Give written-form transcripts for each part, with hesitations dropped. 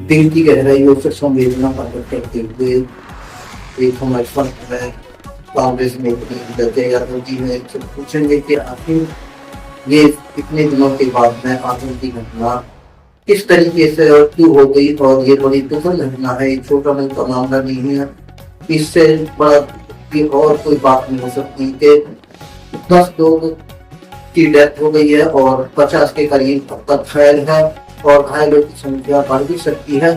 दिल की गहराइयों से संवेदना प्रकट करते हुए एक हमारे फर्क है कांग्रेस में दर्जे यादव में से पूछेंगे कि आखिर ये इतने दिनों के बाद में आतंक की घटना किस तरीके से और क्यों हो गई, और ये बड़ी दुखद घटना है, एक छोटा मोटा मामला नहीं है। इससे बड़ा कि और कोई बात नहीं हो सकती कि 10 लोग की डेथ हो गई है और 50 के करीब अब तक घायल है और घायलों की संख्या बढ़ भी सकती है।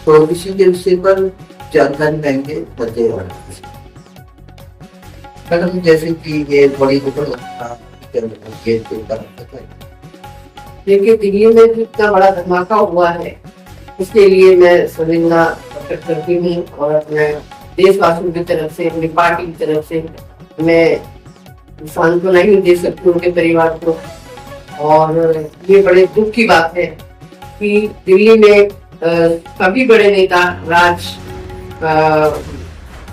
तो इसी के विषय पर जानकारी देंगे बच्चे मैडम, जैसे कि ये बड़ी दुखद घटना देखिए, दिल्ली में भी इतना बड़ा धमाका हुआ है, इसके लिए मैं संवेदना प्रकट करती हूँ और अपने देशवासियों की तरफ से, अपनी पार्टी की तरफ से मैं सांत्वना ही दे सकती हूँ उनके परिवार को। और ये बड़े दुख की बात है कि दिल्ली में सभी बड़े नेता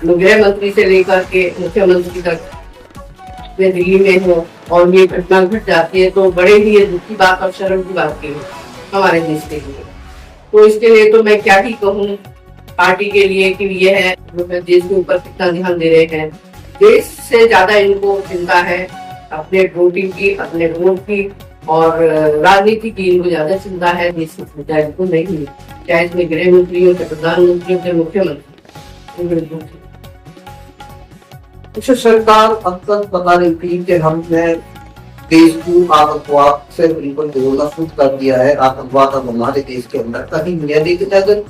गृह मंत्री से लेकर के मुख्यमंत्री तक वे दिल्ली में हो और ये घटना घट जाती है तो बड़े ही ये दुख की बात और शर्म की बात की है हमारे देश के लिए। तो इसके लिए तो मैं क्या ही कहूँ पार्टी के लिए कि ये है देश के ऊपर कितना ध्यान दे रहे हैं। देश से ज्यादा इनको चिंता है अपने वोटिंग की, अपने वोट की और राजनीति की इनको ज्यादा चिंता है, देश की चिंता इनको नहीं। चाहे इसमें गृह मंत्री हो, चाहे प्रधानमंत्री हो, चाहे मुख्यमंत्री। सरकार अब तक बता रही थी कि हमने देश को आतंकवाद से बिल्कुल जोड़ना शुरू कर दिया है, आतंकवाद अब हमारे देश के अंदर कहीं नहीं है। लेकिन अगर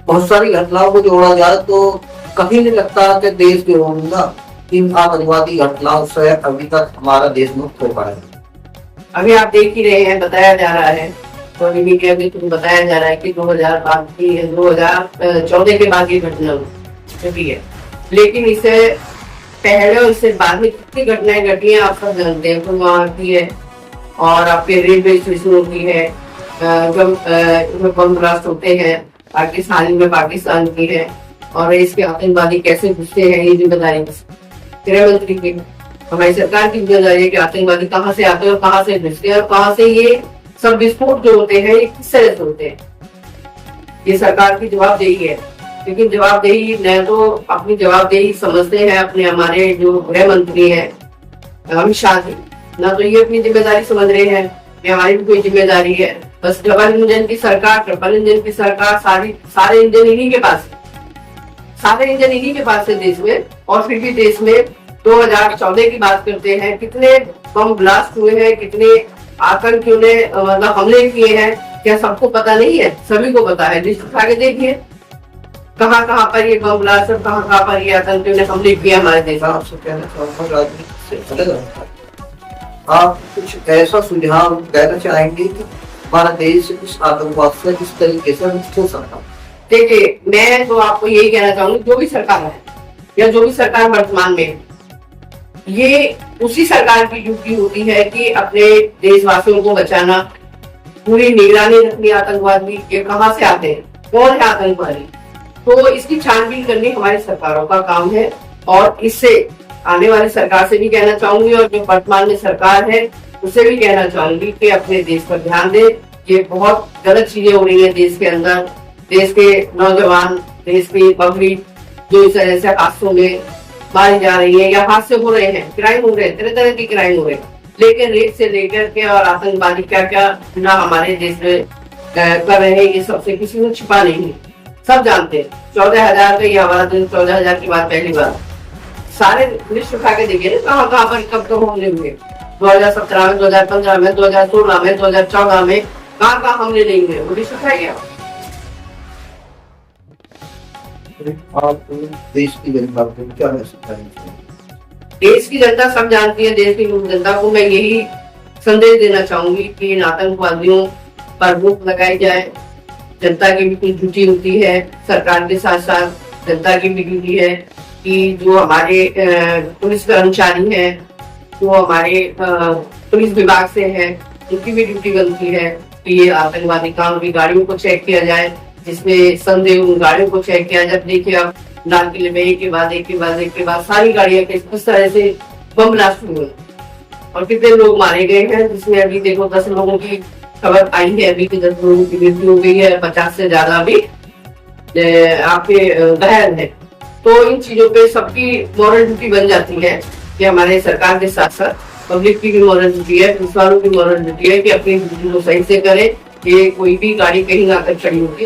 बहुत सारी घटनाओं को जोड़ा जाए तो कहीं नहीं लगता कि देश के होगा इन आतंकवादी घटनाओं से अभी तक हमारा देश मुक्त हो पाया। अभी आप देख ही रहे हैं, बताया जा रहा है तो मीडिया में तुम बताया जा रहा है कि 2014 के बाद ये घटना हुई है, लेकिन इसे पहले और इससे बाद में कितनी घटनाएं घटी हैं आप सब जानते हैं। पुलवामा की है और आपके रेलवे स्टेशनों की है, जब बम ब्लास्ट होते हैं पाकिस्तान की है, और इसके आतंकवादी कैसे घुसते हैं ये जिम्मेदारी गृह मंत्री की, हमारी सरकार की जिम्मेदारी है कि आतंकवादी कहाँ से आते हैं और कहाँ से घुसते हैं और कहाँ से ये सब विस्फोट जो होते हैं ये किस तरह से होते हैं। ये सरकार की जवाबदेही है, लेकिन जवाबदेही न तो अपनी जवाबदेही समझते हैं अपने हमारे जो गृह मंत्री हैं अमित शाह जी, ना तो ये अपनी जिम्मेदारी समझ रहे हैं कि हमारी भी कोई जिम्मेदारी है। बस ट्रिपल इंजन की सरकार सारे इंजन इन्हीं के पास है देश में। और फिर भी देश में 2014 की बात करते हैं, कितने बम ब्लास्ट हुए हैं, कितने आतंकियों ने मतलब हमले किए हैं, क्या सबको पता नहीं है? सभी को पता है। लिस्ट उठा के देखिए कहाँ कहाँ पर ये बम ब्लास्ट और कहाँ पर ये आतंकियों ने हमले किए हमारे देश में। आपसे कहना चाहूँगा राजनीति से अलग आप कुछ ऐसा सुझाव देना चाहेंगे कि हमारा देश इस आतंकवाद से किस तरीके से मुक्त हो सकता? देखिए, मैं तो आपको यही कहना चाहूंगी, जो भी सरकार है या जो भी सरकार वर्तमान में, ये उसी सरकार की ड्यूटी होती है कि अपने देशवासियों को बचाना, पूरी निगरानी रखनी आतंकवादी ये कहाँ से आते हैं, कौन है आतंकवादी, तो इसकी छानबीन करनी हमारी सरकारों का काम है। और इससे आने वाली सरकार से भी कहना चाहूंगी और जो वर्तमान में सरकार है उससे भी कहना चाहूंगी कि अपने देश पर ध्यान दे। ये बहुत गलत चीजें हो रही है देश के अंदर, देश के नौजवान, देश की पब्लिक जो इस तरह से हादसों में मारी जा रही है या हादसे हो रहे हैं, क्राइम हो रहे हैं, तरह तरह के क्राइम हो रहे हैं, लेकिन रेप से लेकर के और आतंकवादी क्या क्या ना हमारे देश में कर रहे हैं, ये सबसे किसी को छिपा नहीं है, सब जानते हैं। 14,000 का ये हमारा दिन, 14,000 की बात पहली बार, सारे लिस्ट उठा के देखिए कहाँ कहाँ पर कब कब हमले हुए, 2017 में, 2015 में, 2016 में, 2014 में, कहाँ कहाँ हमले नहीं हुए, वो लिस्ट उठाइए। आप देश की जनता को क्या मैसेज देंगे? देश की जनता सब जानती है, देश की जनता को मैं यही संदेश देना चाहूंगी कि इन आतंकवादियों पर रोक लगाई जाए। जनता की भी कुछ ड्यूटी होती है, सरकार के साथ साथ जनता की भी ड्यूटी है कि जो हमारे पुलिस कर्मचारी हैं, जो हमारे पुलिस विभाग से हैं, उनकी भी ड्यूटी बनती है कि ये आतंकवादी काम की गाड़ियों को चेक किया जाए, जिसमें संदेह उन गाड़ियों को चेक किया जाए। देखिए अब लाल किले में एक के बाद सारी गाड़ियां किस तरह से बम ब्लास्ट हुए और कितने लोग मारे गए हैं, जिसमें अभी देखो 10 लोगों की खबर आई है अभी कि 10 लोगों की मृत्यु हो गई है, 50 से ज्यादा भी आपके घायल है। तो इन चीजों पे सबकी मॉरल ड्यूटी बन जाती है कि हमारे सरकार के साथ साथ पब्लिक की भी मॉरल ड्यूटी है, पुलिस वालों की मॉरल ड्यूटी है कि अपनी ड्यूटी को सही से करें। कि कोई भी गाड़ी कहीं आकर खड़ी होगी